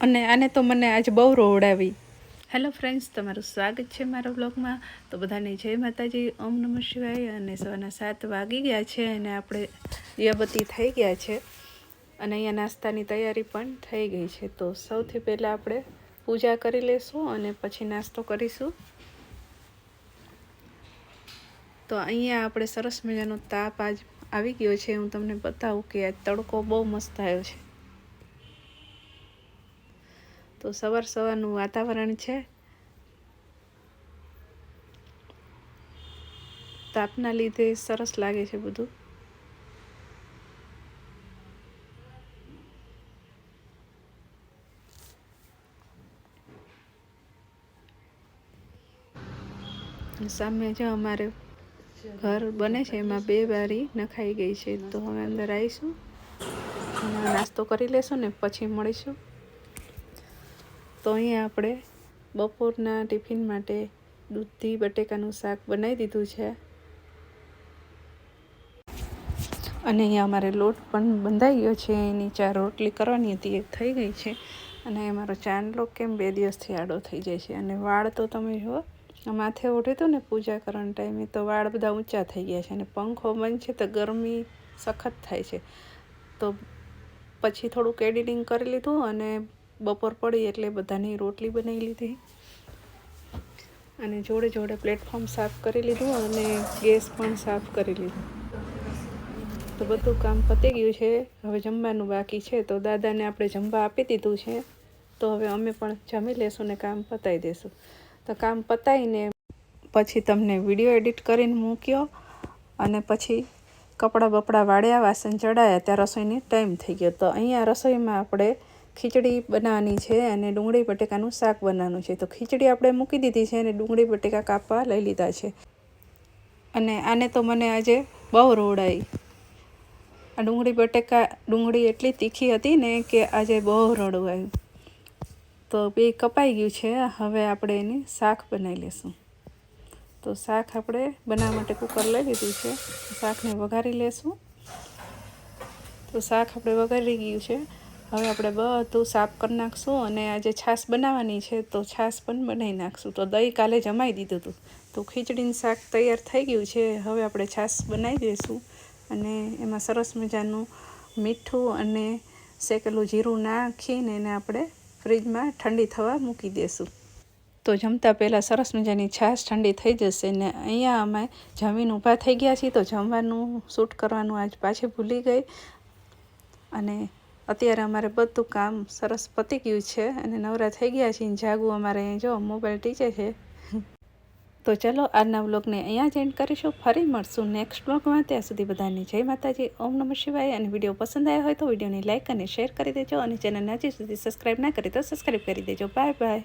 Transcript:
અને આને તો મને આજ બહુ રોવડાવી. હેલો ફ્રેન્ડ્સ, તમારું સ્વાગત છે મારા વ્લોગમાં. તો બધાને જય માતાજી, ઓમ નમઃ શિવાય. અને સવારના 7 વાગી ગયા છે અને આપણે દિયાબત્તી થઈ ગયા છે અને અહીંયા નાસ્તાની તૈયારી પણ થઈ ગઈ છે. તો સૌથી પહેલાં આપણે પૂજા કરી લઈશું અને પછી નાસ્તો કરીશું. તો અહીંયા આપણે સરસ મજાનો તાપ આજ આવી ગયો છે. હું તમને બતાવું કે આજ તડકો બહુ મસ્ત આવ્યો છે. તો સવારનું વાતાવરણ છે. તાપના લીધે સરસ લાગે છે બધું. સામે જો અમારે ઘર બને છે, એમાં 2 બારી નખાઈ ગઈ છે. તો હવે અંદર આવીશું, નાસ્તો કરી લેશું ને પછી મળીશું. તો અહીંયા આપણે બપોરના ટિફિન માટે દૂધી બટેકાનું શાક બનાવી દીધું છે અને અહીંયા અમારે લોટ પણ બંધાઈ ગયો છે. એની 4 રોટલી કરવાની હતી, એ થઈ ગઈ છે. અને અમારો ચાંદલો કેમ 2 દિવસથી આડો થઈ જાય છે. અને વાળ તો તમે જુઓ, માથે ઓઢે તો ને પૂજા કરવાના ટાઈમે તો વાળ બધા ઊંચા થઈ ગયા છે. અને પંખો બંધ છે તો ગરમી સખત થાય છે. તો પછી થોડુંક એડિટિંગ કરી લીધું અને બપોર પડી એટલે બધાની રોટલી બનાવી લીધી અને જોડે પ્લેટફોર્મ સાફ કરી લીધું અને ગેસ પણ સાફ કરી લીધું. તો બધું કામ પતી ગયું છે. હવે જમવાનું બાકી છે. તો દાદાને આપણે જમવા આપી દીધું છે. તો હવે અમે પણ જમી લેશું ને કામ પતાવી દેશું. તો કામ પતાવીને પછી તમને વિડીયો એડિટ કરીને મૂક્યો અને પછી કપડાં બપડા વાળ્યા, વાસણ ચડાવ્યા, ત્યાં રસોઈની ટાઈમ થઈ ગયો. તો અહીંયા રસોઈમાં આપણે ખીચડી બનાવવાની છે અને ડુંગળી બટેકાનું શાક બનાવવાનું છે. તો ખીચડી આપણે મૂકી દીધી છે અને ડુંગળી બટેકા કાપવા લઈ લીધા છે. અને આને તો મને આજે બહુ રોવડાવી. આ ડુંગળી એટલી તીખી હતી ને કે આજે બહુ રડવું આવ્યું. તો 2 કપાઈ ગયું છે. હવે આપણે એની શાક બનાવી લેશું. તો શાક આપણે બનાવવા માટે કુકર લઈ લીધું છે. શાકને વઘારી લેશું. તો શાક આપણે વઘારી ગયું છે. હવે આપણે બધું સાફ કરી નાખશું અને આજે છાશ બનાવવાની છે તો છાશ પણ બનાવી નાખશું. તો દહીં કાલે જમાઈ દીધું હતું. તો ખીચડીનું શાક તૈયાર થઈ ગયું છે. હવે આપણે છાશ બનાવી દઈશું અને એમાં સરસ મજાનું મીઠું અને શેકેલું જીરું નાખીને એને આપણે ફ્રીજમાં ઠંડી થવા મૂકી દઈશું. તો જમતા પહેલાં સરસ મજાની છાશ ઠંડી થઈ જશે. ને અહીંયા અમે જમીન ઊભા થઈ ગયા છીએ. તો જમવાનું શૂટ કરવાનું આજ પાછી ભૂલી ગઈ અને અત્યારે અમારે બધું કામ સરસ પતી ગયું છે અને નવરા થઈ ગયા છીએ. જાગું અમારે જો મોબાઈલ ટીચે છે. તો ચલો આજના વ્લોગને અહીંયા જ એન્ડ કરીશું. ફરી મળશું નેક્સ્ટ વ્લોગમાં. ત્યાં સુધી બધાને જય માતાજી, ઓમ નમઃ શિવાય. અને વિડીયો પસંદ આવ્યો હોય તો વિડીયોને લાઇક અને શેર કરી દેજો અને ચેનલને હજી સુધી સબસ્ક્રાઈબ ના કરી તો સબસ્ક્રાઈબ કરી દેજો. Bye bye.